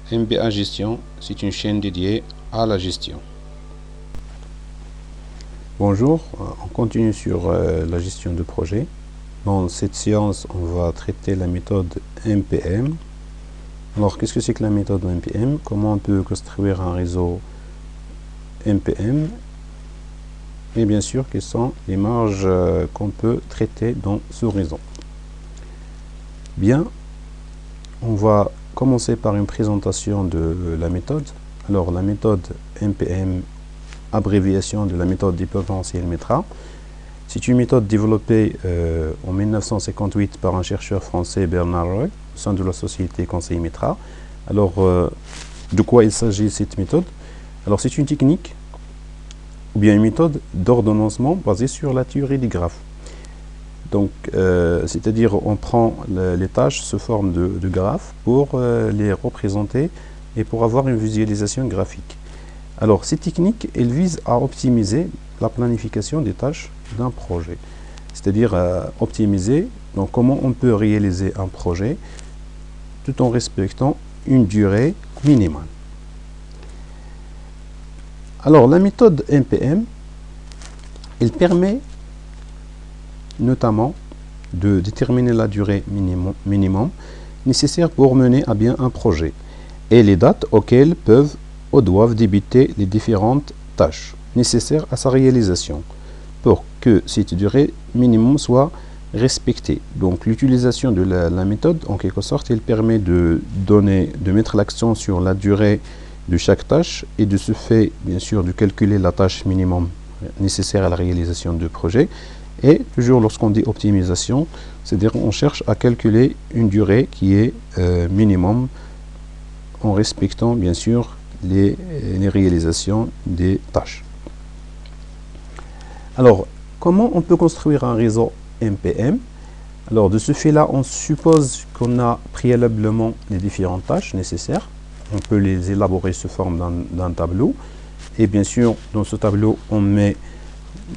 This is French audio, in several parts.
MBA Gestion, c'est une chaîne dédiée à la gestion. Bonjour, on continue sur la gestion de projet. Dans cette séance, on va traiter la méthode MPM. Alors, qu'est-ce que c'est que la méthode MPM? Comment on peut construire un réseau MPM? Et bien sûr, quelles sont les marges qu'on peut traiter dans ce réseau? Bien, on va commencer par une présentation de la méthode. Alors, la méthode MPM, abréviation de la méthode d'hyperpotentiel METRA, c'est une méthode développée en 1958 par un chercheur français, Bernard Roy, au sein de la société Conseil METRA. Alors, de quoi il s'agit cette méthode? Alors, c'est une technique ou bien une méthode d'ordonnancement basée sur la théorie des graphes. Donc, c'est-à-dire on prend les tâches sous forme de graphes pour les représenter et pour avoir une visualisation graphique. Alors, cette technique, elle vise à optimiser la planification des tâches d'un projet. C'est-à-dire optimiser, donc comment on peut réaliser un projet tout en respectant une durée minimale. Alors, la méthode MPM, elle permet notamment de déterminer la durée minimum nécessaire pour mener à bien un projet et les dates auxquelles peuvent ou doivent débuter les différentes tâches nécessaires à sa réalisation pour que cette durée minimum soit respectée. Donc l'utilisation de la méthode, en quelque sorte, elle permet de mettre l'accent sur la durée de chaque tâche et de ce fait, bien sûr, de calculer la tâche minimum nécessaire à la réalisation du projet. Et toujours lorsqu'on dit optimisation, c'est-à-dire on cherche à calculer une durée qui est minimum en respectant bien sûr les réalisations des tâches. Alors, comment on peut construire un réseau MPM? Alors, de ce fait-là, on suppose qu'on a préalablement les différentes tâches nécessaires. On peut les élaborer sous forme d'un tableau. Et bien sûr, dans ce tableau, on met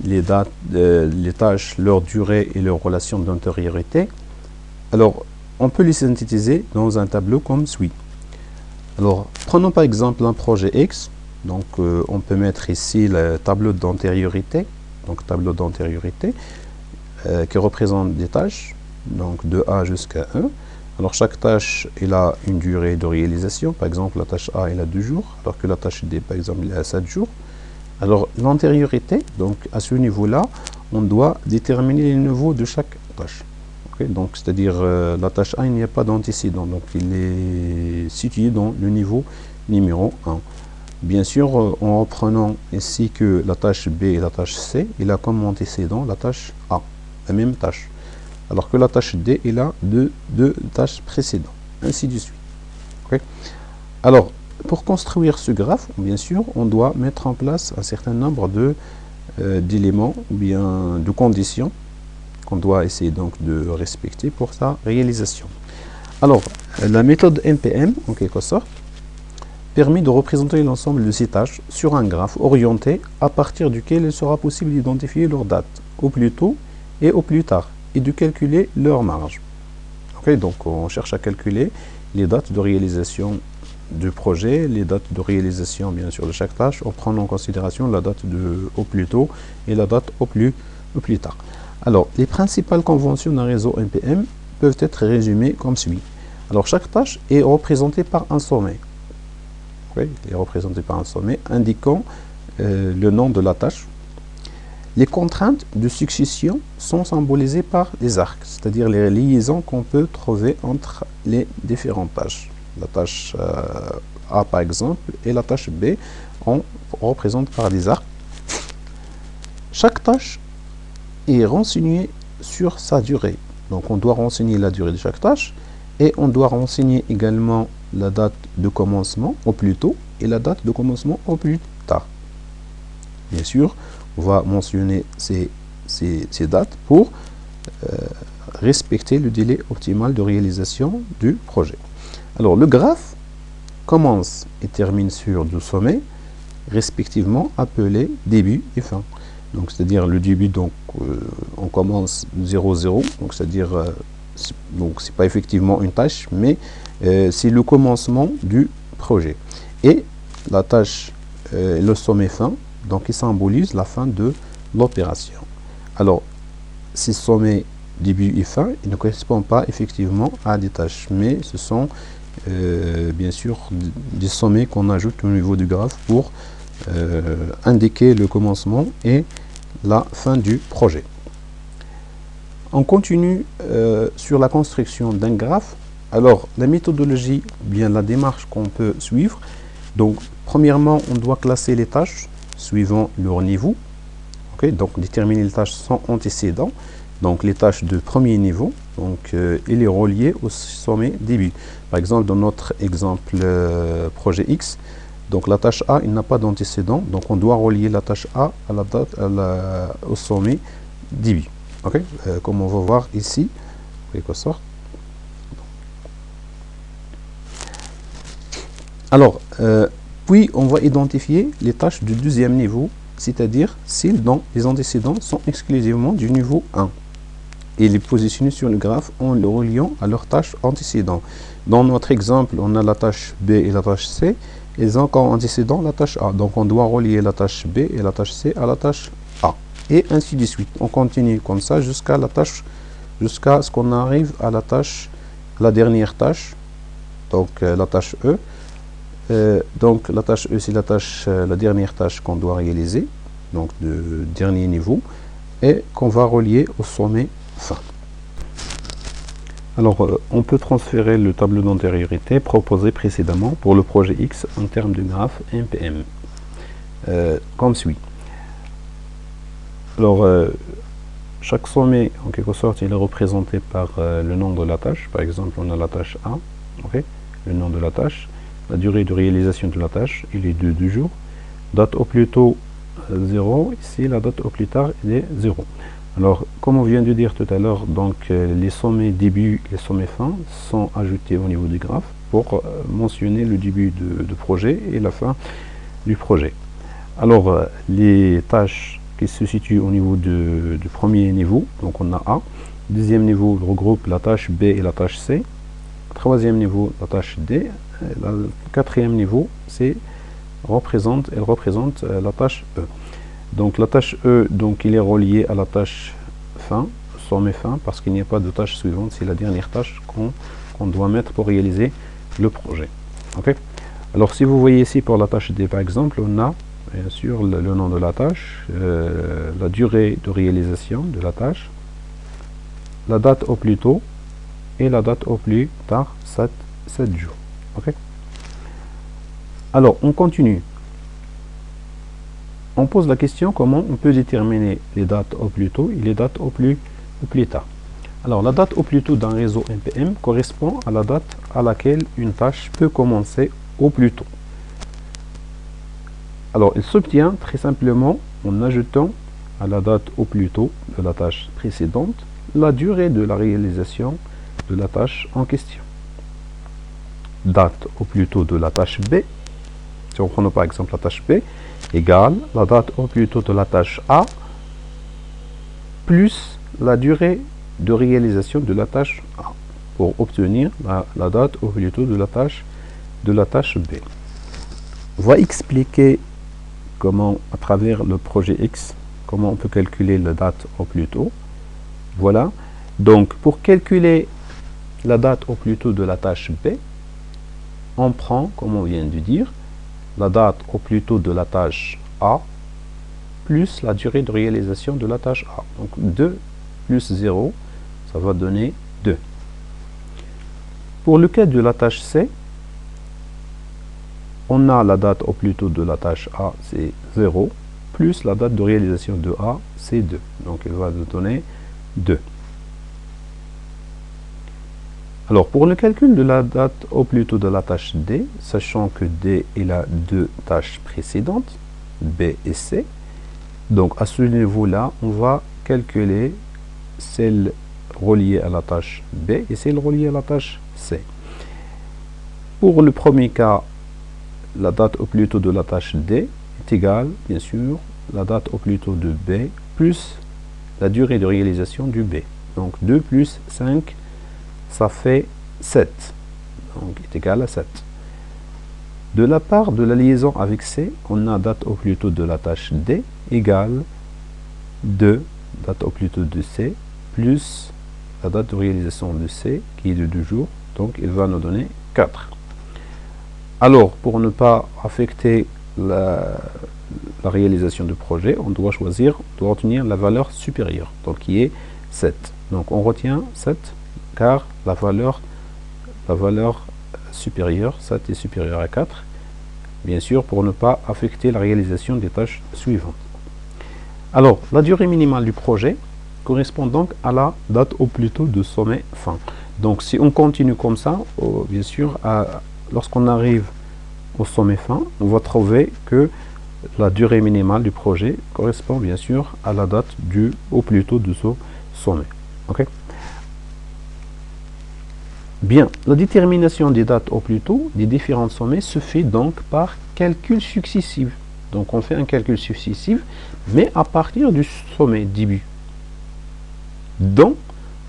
les dates, les tâches, leur durée et leur relation d'antériorité. Alors, on peut les synthétiser dans un tableau comme suit. Alors, prenons par exemple un projet X. Donc, on peut mettre ici le tableau d'antériorité. Donc, tableau d'antériorité qui représente des tâches, donc de A jusqu'à 1. Alors, chaque tâche, elle a une durée de réalisation. Par exemple, la tâche A, elle a 2 jours, alors que la tâche D, par exemple, elle a 7 jours. Alors, l'antériorité, donc à ce niveau-là, on doit déterminer les niveaux de chaque tâche. Okay? Donc, c'est-à-dire la tâche A, il n'y a pas d'antécédent, donc il est situé dans le niveau numéro 1. Bien sûr, en reprenant ici que la tâche B et la tâche C, il a comme antécédent la tâche A, la même tâche. Alors que la tâche D, il a deux tâches précédentes, ainsi de suite. Okay? Alors, pour construire ce graphe, bien sûr, on doit mettre en place un certain nombre d'éléments ou bien de conditions qu'on doit essayer donc de respecter pour sa réalisation. Alors, la méthode MPM, en quelque sorte, permet de représenter l'ensemble de ces tâches sur un graphe orienté à partir duquel il sera possible d'identifier leur date au plus tôt et au plus tard et de calculer leur marge. Okay, donc, on cherche à calculer les dates de réalisation du projet, les dates de réalisation bien sûr de chaque tâche, en prenant en considération la date au plus tôt et la date au plus tard. Alors, les principales conventions d'un réseau MPM peuvent être résumées comme suit. Alors, chaque tâche est représentée par un sommet. Okay, est représentée par un sommet indiquant le nom de la tâche. Les contraintes de succession sont symbolisées par des arcs, c'est-à-dire les liaisons qu'on peut trouver entre les différentes tâches. La tâche A par exemple et la tâche B, on représente par des arcs. Chaque tâche est renseignée sur sa durée. Donc on doit renseigner la durée de chaque tâche et on doit renseigner également la date de commencement au plus tôt et la date de commencement au plus tard. Bien sûr, on va mentionner ces dates pour respecter le délai optimal de réalisation du projet. Alors, le graphe commence et termine sur deux sommets, respectivement appelés début et fin. Donc, c'est-à-dire le début, donc, on commence 0, 0, donc c'est-à-dire, donc c'est pas effectivement une tâche, mais c'est le commencement du projet. Et la tâche, le sommet fin, donc il symbolise la fin de l'opération. Alors, si sommet début et fin, il ne correspond pas effectivement à des tâches, mais ce sont bien sûr des sommets qu'on ajoute au niveau du graphe pour indiquer le commencement et la fin du projet. On continue sur la construction d'un graphe. Alors, la méthodologie, bien la démarche qu'on peut suivre. Donc, premièrement, on doit classer les tâches suivant leur niveau. Okay, donc, déterminer les tâches sans antécédent. Donc, les tâches de premier niveau, donc, et les relier au sommet début. Par exemple, dans notre exemple projet X, donc la tâche A, il n'a pas d'antécédent, donc on doit relier la tâche A à la date, au sommet début. Okay, comme on va voir ici, en quelque sorte. Alors, puis on va identifier les tâches du deuxième niveau, c'est-à-dire celles dont les antécédents sont exclusivement du niveau 1. Et les positionner sur le graphe en le reliant à leurs tâches antécédentes. Dans notre exemple, on a la tâche B et la tâche C. Ils ont comme antécédent la tâche A. Donc on doit relier la tâche B et la tâche C à la tâche A. Et ainsi de suite. On continue comme ça jusqu'à jusqu'à ce qu'on arrive à la tâche, la dernière tâche. Donc la tâche E. Donc la tâche E, c'est la dernière tâche qu'on doit réaliser. Donc de dernier niveau. Et qu'on va relier au sommet fin. Alors, on peut transférer le tableau d'antériorité proposé précédemment pour le projet X en termes de graphe NPM. Comme suit. Alors, chaque sommet, en quelque sorte, il est représenté par le nom de la tâche. Par exemple, on a la tâche A, okay, le nom de la tâche. La durée de réalisation de la tâche, il est de 2 jours. Date au plus tôt 0, ici la date au plus tard il est 0. Alors, comme on vient de dire tout à l'heure, donc les sommets début et les sommets fin sont ajoutés au niveau du graphe pour mentionner le début de projet et la fin du projet. Alors, les tâches qui se situent au niveau du premier niveau, donc on a A. Deuxième niveau regroupe la tâche B et la tâche C. Troisième niveau, la tâche D. Le quatrième niveau, elle représente la tâche E. Donc la tâche E, donc il est relié à la tâche fin, sommet fin, parce qu'il n'y a pas de tâche suivante, c'est la dernière tâche qu'on doit mettre pour réaliser le projet. Okay. Alors si vous voyez ici pour la tâche D par exemple, on a bien sûr le nom de la tâche, la durée de réalisation de la tâche, la date au plus tôt et la date au plus tard, 7 jours. Okay. Alors on continue. On pose la question comment on peut déterminer les dates au plus tôt et les dates au plus tard. Alors la date au plus tôt d'un réseau NPM correspond à la date à laquelle une tâche peut commencer au plus tôt. Alors il s'obtient très simplement en ajoutant à la date au plus tôt de la tâche précédente la durée de la réalisation de la tâche en question. Date au plus tôt de la tâche B, si on prend par exemple la tâche B, égale la date au plus tôt de la tâche A plus la durée de réalisation de la tâche A pour obtenir la date au plus tôt de la tâche B. On va expliquer comment, à travers le projet X, comment on peut calculer la date au plus tôt. Voilà. Donc, pour calculer la date au plus tôt de la tâche B, on prend, comme on vient de dire, la date au plus tôt de la tâche A plus la durée de réalisation de la tâche A. Donc 2 plus 0, ça va donner 2. Pour le cas de la tâche C, on a la date au plus tôt de la tâche A, c'est 0, plus la date de réalisation de A, c'est 2. Donc il va nous donner 2. Alors, pour le calcul de la date au plus tôt de la tâche D, sachant que D il a 2 tâches précédentes, B et C, donc à ce niveau-là, on va calculer celle reliée à la tâche B et celle reliée à la tâche C. Pour le premier cas, la date au plus tôt de la tâche D est égale, bien sûr, la date au plus tôt de B plus la durée de réalisation du B. Donc 2 plus 5, ça fait 7. Donc, est égal à 7. De la part de la liaison avec C, on a date au plus tôt de la tâche D égale 2 date au plus tôt de C plus la date de réalisation de C qui est de 2 jours. Donc il va nous donner 4. Alors pour ne pas affecter la réalisation du projet, on doit retenir la valeur supérieure, donc qui est 7. Donc on retient 7 car la valeur supérieure, 7 est supérieure à 4, bien sûr pour ne pas affecter la réalisation des tâches suivantes. Alors la durée minimale du projet correspond donc à la date au plus tôt de sommet fin. Donc si on continue comme ça, bien sûr, lorsqu'on arrive au sommet fin, on va trouver que la durée minimale du projet correspond bien sûr à la date au plus tôt de ce sommet. Ok. Bien, la détermination des dates au plus tôt des différents sommets se fait donc par calcul successif. Donc on fait un calcul successif, mais à partir du sommet début. Donc,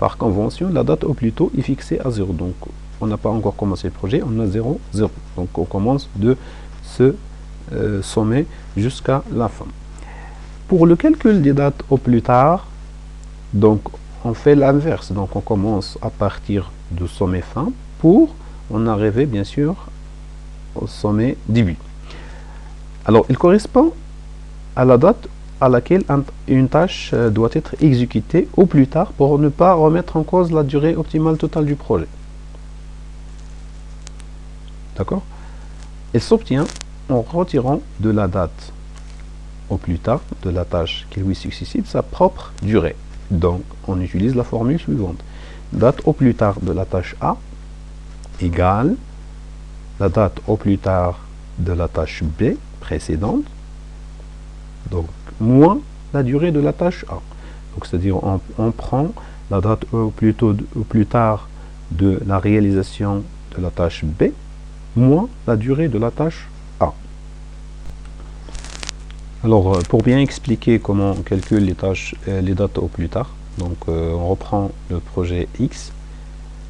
par convention, la date au plus tôt est fixée à 0. Donc, on n'a pas encore commencé le projet, on a 0, 0. Donc, on commence de ce sommet jusqu'à la fin. Pour le calcul des dates au plus tard, donc, on fait l'inverse. Donc, on commence à partir du sommet fin pour en arriver, bien sûr, au sommet début. Alors, il correspond à la date à laquelle une tâche doit être exécutée au plus tard pour ne pas remettre en cause la durée optimale totale du projet. D'accord? Elle s'obtient en retirant de la date au plus tard de la tâche qui lui succède sa propre durée. Donc, on utilise la formule suivante. Date au plus tard de la tâche A égale la date au plus tard de la tâche B précédente, donc moins la durée de la tâche A. Donc c'est-à-dire on prend la date au plus tard de la réalisation de la tâche B moins la durée de la tâche A. Alors pour bien expliquer comment on calcule les dates au plus tard, donc on reprend le projet X.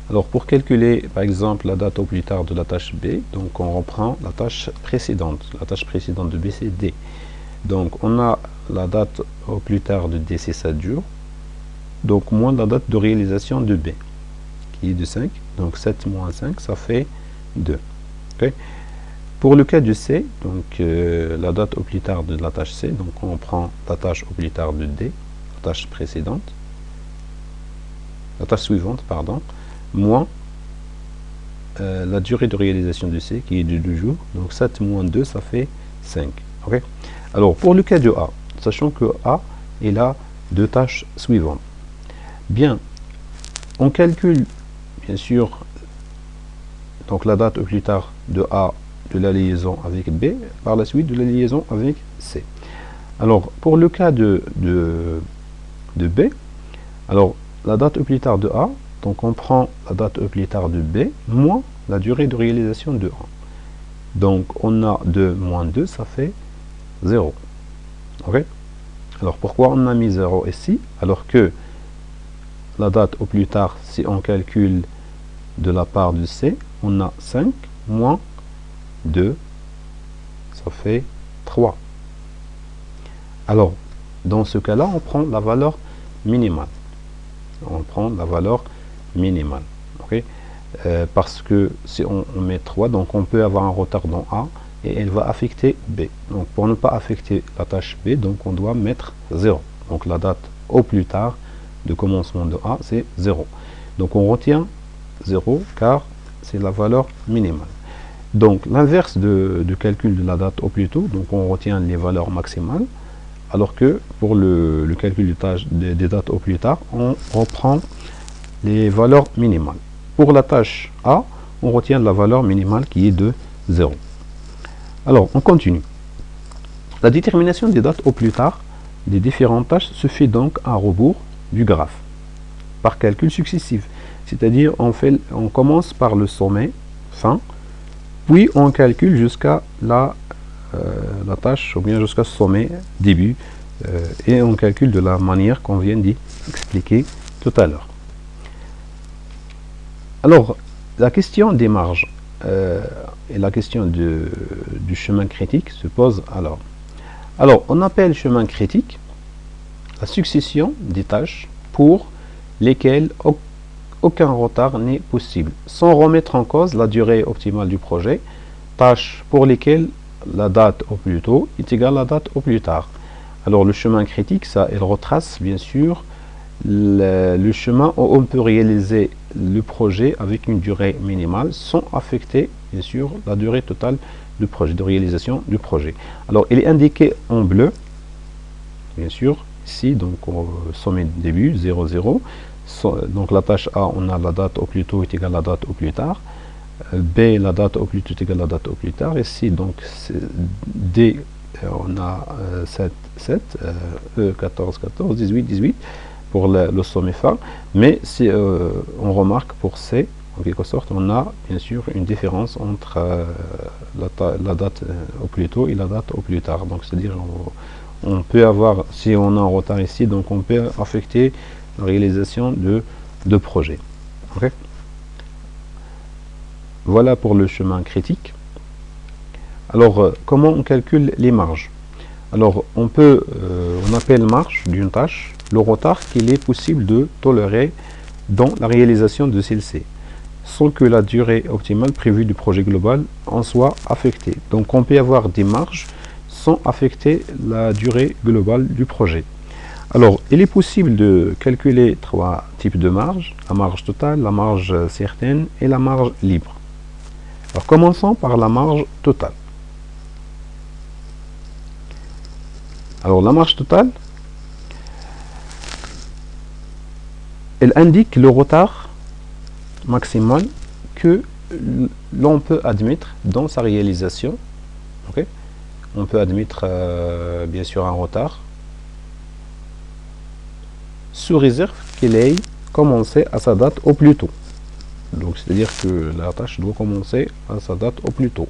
Alors pour calculer par exemple la date au plus tard de la tâche B, donc on reprend la tâche précédente de B c'est D. Donc on a la date au plus tard de D c'est 7 jours, donc moins la date de réalisation de B qui est de 5, donc 7 moins 5 ça fait 2. Okay. Pour le cas de C, donc la date au plus tard de la tâche C, donc on prend la tâche au plus tard de D, la tâche suivante, pardon, moins la durée de réalisation de C qui est de 2 jours, donc 7 moins 2 ça fait 5. Okay. Alors pour le cas de A, sachant que A est là deux tâches suivantes, bien on calcule bien sûr donc la date au plus tard de A de la liaison avec B, par la suite de la liaison avec C. Alors pour le cas de B, alors la date au plus tard de A, donc on prend la date au plus tard de B moins la durée de réalisation de A. Donc on a 2 moins 2, ça fait 0. Ok. Alors pourquoi on a mis 0 ici, alors que la date au plus tard, si on calcule de la part de C, on a 5 moins 2, ça fait 3. Alors, dans ce cas-là, on prend la valeur minimale. Okay. Parce que si on met 3, donc on peut avoir un retard dans A et elle va affecter B. Donc pour ne pas affecter la tâche B, donc on doit mettre 0. Donc la date au plus tard de commencement de A, c'est 0. Donc on retient 0 car c'est la valeur minimale. Donc l'inverse de calcul de la date au plus tôt, donc on retient les valeurs maximales, alors que pour le calcul des dates au plus tard, on reprend les valeurs minimales. Pour la tâche A, on retient la valeur minimale qui est de 0. Alors, on continue. La détermination des dates au plus tard des différentes tâches se fait donc à rebours du graphe, par calcul successif. C'est-à-dire, on commence par le sommet fin, puis on calcule jusqu'à la tâche, ou bien jusqu'à ce sommet début, et on calcule de la manière qu'on vient d'expliquer tout à l'heure. Alors, la question des marges et la question du chemin critique se pose alors. Alors, on appelle chemin critique la succession des tâches pour lesquelles aucun retard n'est possible, sans remettre en cause la durée optimale du projet, tâches pour lesquelles la date au plus tôt est égale à la date au plus tard. Alors le chemin critique, ça, il retrace bien sûr le chemin où on peut réaliser le projet avec une durée minimale sans affecter bien sûr la durée totale du projet, de réalisation du projet. Alors il est indiqué en bleu, bien sûr, ici, donc au sommet de début, 0, 0. Donc la tâche A, on a la date au plus tôt est égale à la date au plus tard. B, la date au plus tôt est égale à la date au plus tard. Ici, donc D, on a 7, 7, E, 14, 14, 18, 18 pour le sommet fin. Mais si on remarque pour C, en quelque sorte, on a bien sûr une différence entre la date au plus tôt et la date au plus tard. Donc c'est-à-dire on peut avoir, si on a un retard ici, donc on peut affecter la réalisation de projets. Okay. Voilà pour le chemin critique. Alors, comment on calcule les marges? Alors, on appelle marge d'une tâche le retard qu'il est possible de tolérer dans la réalisation de celle-ci, sans que la durée optimale prévue du projet global en soit affectée. Donc, on peut avoir des marges sans affecter la durée globale du projet. Alors, il est possible de calculer trois types de marges: la marge totale, la marge certaine et la marge libre. Alors, commençons par la marge totale. Alors, la marge totale, elle indique le retard maximal que l'on peut admettre dans sa réalisation. Okay. On peut admettre bien sûr un retard sous réserve qu'il ait commencé à sa date au plus tôt. Donc c'est-à-dire que la tâche doit commencer à sa date au plus tôt,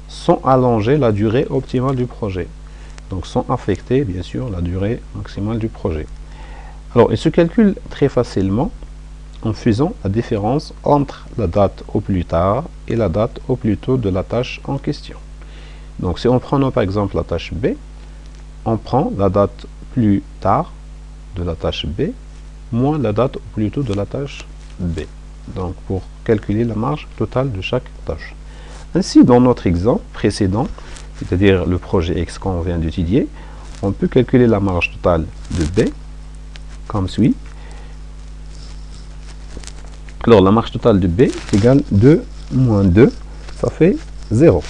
sans allonger la durée optimale du projet. Donc sans affecter bien sûr la durée maximale du projet. Alors il se calcule très facilement en faisant la différence entre la date au plus tard et la date au plus tôt de la tâche en question. Donc si on prend par exemple la tâche B, on prend la date plus tard de la tâche B moins la date au plus tôt de la tâche B. Donc pour calculer la marge totale de chaque tâche. Ainsi, dans notre exemple précédent, c'est-à-dire le projet X qu'on vient d'étudier, on peut calculer la marge totale de B comme suit. Alors la marge totale de B égale 2 moins 2, ça fait 0.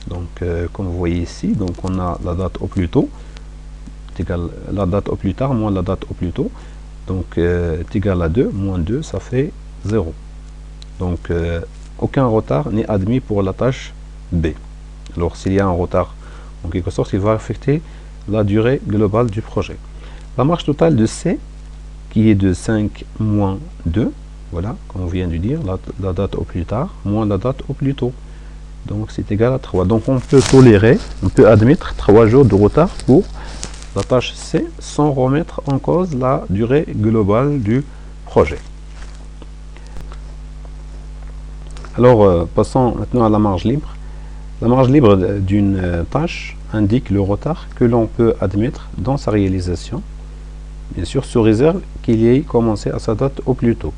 Donc comme vous voyez ici, donc on a la date au plus tôt est égale la date au plus tard moins la date au plus tôt. Donc est égal à 2 moins 2, ça fait 0. Donc aucun retard n'est admis pour la tâche B. Alors s'il y a un retard, en quelque sorte, il va affecter la durée globale du projet. La marge totale de C, qui est de 5 moins 2, voilà, comme on vient de dire, la date au plus tard moins la date au plus tôt. Donc c'est égal à 3. Donc on peut tolérer, on peut admettre 3 jours de retard pour la tâche C sans remettre en cause la durée globale du projet. Alors passons maintenant à la marge libre. La marge libre d'une tâche indique le retard que l'on peut admettre dans sa réalisation, bien sûr sous réserve qu'il ait commencé à sa date au plus tôt.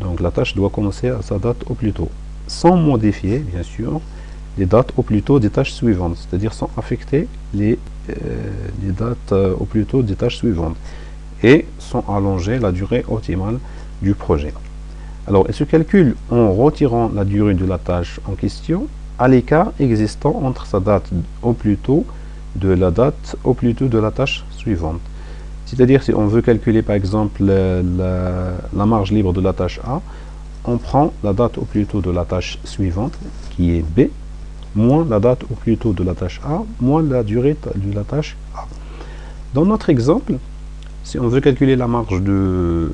Donc la tâche doit commencer à sa date au plus tôt, sans modifier bien sûr les dates au plus tôt des tâches suivantes, c'est-à-dire sans affecter les dates au plus tôt des tâches suivantes, et sans allonger la durée optimale du projet. Alors, il se calcule en retirant la durée de la tâche en question à l'écart existant entre sa date au plus tôt de la date au plus tôt de la tâche suivante. C'est-à-dire, si on veut calculer par exemple la marge libre de la tâche A, on prend la date au plus tôt de la tâche suivante, qui est B, moins la date au plus tôt de la tâche A, moins la durée de la tâche A. Dans notre exemple, si on veut calculer la marge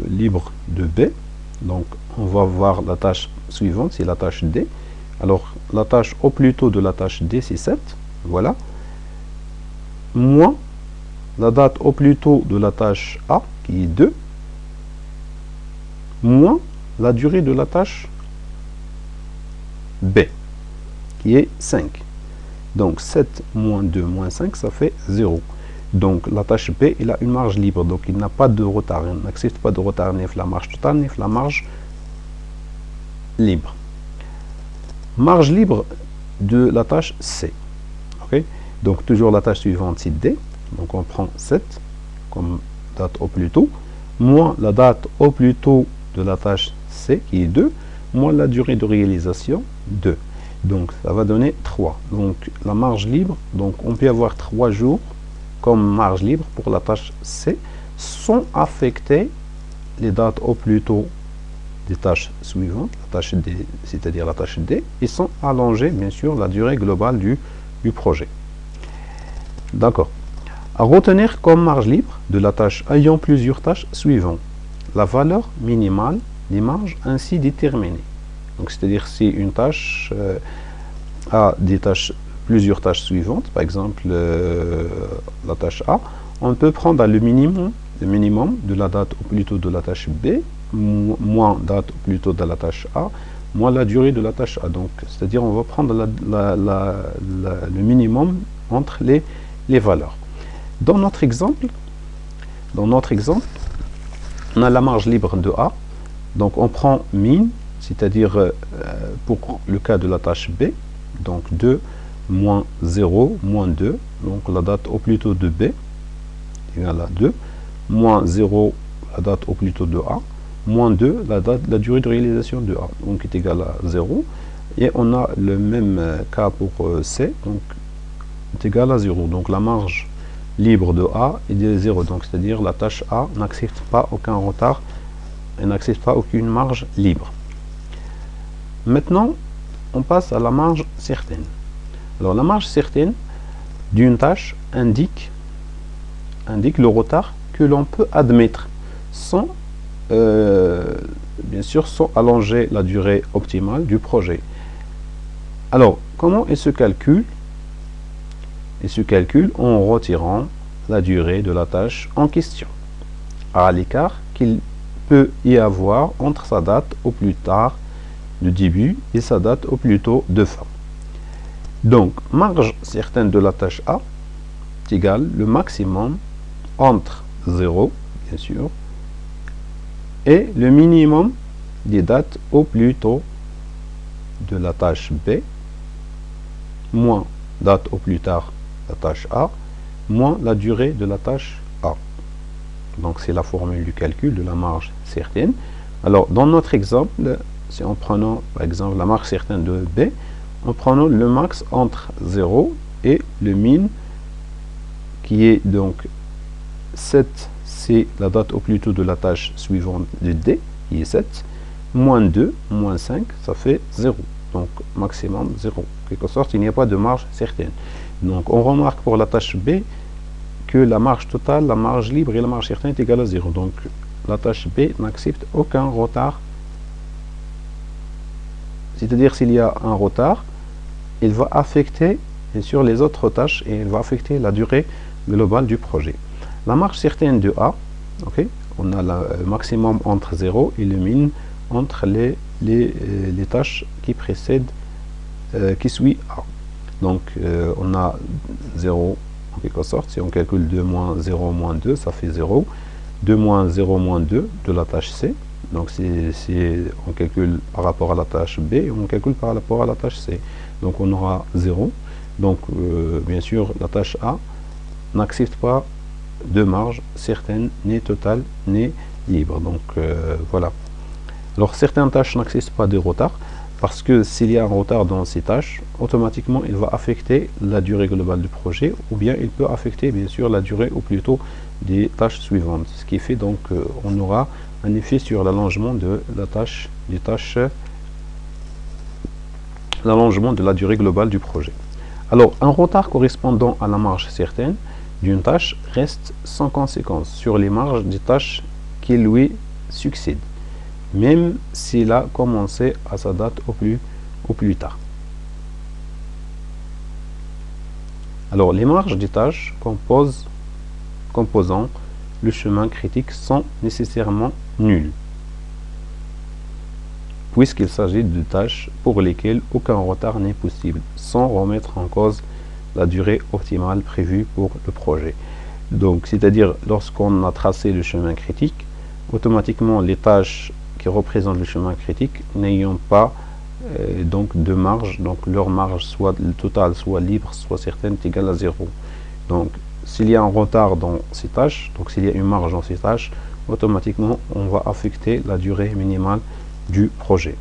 libre de B, donc on va voir la tâche suivante, c'est la tâche D. Alors la tâche au plus tôt de la tâche D, c'est 7, voilà, moins la date au plus tôt de la tâche A, qui est 2, moins la durée de la tâche B. qui est 5. Donc 7 moins 2 moins 5, ça fait 0. Donc la tâche B, il a une marge libre, donc il n'a pas de retard. Il n'accepte pas de retard ni la marge totale, ni la marge libre. Marge libre de la tâche C. Okay? Donc toujours la tâche suivante, c'est D. Donc on prend 7 comme date au plus tôt, moins la date au plus tôt de la tâche C, qui est 2, moins la durée de réalisation, 2. Donc ça va donner 3. Donc la marge libre, donc on peut avoir 3 jours comme marge libre pour la tâche C, sans affecter les dates au plus tôt des tâches suivantes, la tâche D, c'est-à-dire la tâche D, et sans allonger bien sûr la durée globale du projet. D'accord. À retenir comme marge libre de la tâche ayant plusieurs tâches suivantes, la valeur minimale des marges ainsi déterminée. Donc c'est-à-dire si une tâche a plusieurs tâches suivantes, par exemple la tâche A, on peut prendre le minimum de la date au plus tôt de la tâche B, moins date au plus tôt de la tâche A, moins la durée de la tâche A. Donc c'est-à-dire on va prendre le minimum entre les valeurs. Dans notre exemple, on a la marge libre de A. Donc on prend min, c'est-à-dire pour le cas de la tâche B, donc 2 moins 0 moins 2, donc la date au plus tôt de B égale à 2, moins 0 la date au plus tôt de A, moins 2 la durée de réalisation de A, donc est égal à 0. Et on a le même cas pour C, donc est égal à 0. Donc la marge libre de A est de 0, donc c'est-à-dire la tâche A n'accepte pas aucun retard et n'accepte pas aucune marge libre. Maintenant, on passe à la marge certaine. Alors la marge certaine d'une tâche indique le retard que l'on peut admettre sans, bien sûr, sans allonger la durée optimale du projet. Alors, comment il se calcule? Il se calcule en retirant la durée de la tâche en question à l'écart qu'il peut y avoir entre sa date au plus tard de début et sa date au plus tôt de fin. Donc, marge certaine de la tâche A est égale le maximum entre 0, bien sûr, et le minimum des dates au plus tôt de la tâche B, moins date au plus tard la tâche A, moins la durée de la tâche A. Donc c'est la formule du calcul de la marge certaine. Alors dans notre exemple, si on prenant par exemple la marge certaine de B, en prenant le max entre 0 et le min qui est donc 7, c'est la date au plus tôt de la tâche suivante de D, qui est 7, moins 2, moins 5, ça fait 0. Donc maximum 0. En quelque sorte, il n'y a pas de marge certaine. Donc on remarque pour la tâche B que la marge totale, la marge libre et la marge certaine est égale à 0. Donc la tâche B n'accepte aucun retard. C'est-à-dire s'il y a un retard, il va affecter bien sûr les autres tâches et il va affecter la durée globale du projet. La marge certaine de A, okay, on a le maximum entre 0 et le min entre les tâches qui précèdent, qui suit A. Donc on a 0 en quelque sorte, si on calcule 2 moins 0 moins 2, ça fait 0. 2 moins 0 moins 2 de la tâche C. Donc on calcule par rapport à la tâche B et on calcule par rapport à la tâche C. Donc on aura 0. Donc bien sûr la tâche A n'accepte pas de marge certaine, ni totale, ni libre. Donc voilà. Alors certaines tâches n'acceptent pas de retard parce que s'il y a un retard dans ces tâches, automatiquement il va affecter la durée globale du projet ou bien il peut affecter bien sûr la durée ou plutôt des tâches suivantes. Ce qui fait donc on aura un effet sur l'allongement de la tâche, l'allongement de la durée globale du projet. Alors un retard correspondant à la marge certaine d'une tâche reste sans conséquence sur les marges des tâches qui lui succèdent, même s'il a commencé à sa date au plus tard. Alors les marges des tâches composant le chemin critique sont nécessairement nulles. puisqu'il s'agit de tâches pour lesquelles aucun retard n'est possible, sans remettre en cause la durée optimale prévue pour le projet. Donc, c'est-à-dire, lorsqu'on a tracé le chemin critique, automatiquement, les tâches qui représentent le chemin critique n'ayant pas donc de marge, donc leur marge, soit le total, soit libre, soit certaine, est égale à 0. Donc, s'il y a un retard dans ces tâches, donc s'il y a une marge dans ces tâches, automatiquement, on va affecter la durée minimale du projet.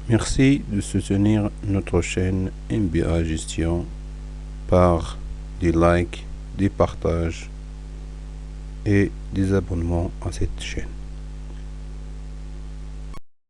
Merci de soutenir notre chaîne MBA Gestion par des likes, des partages et des abonnements à cette chaîne.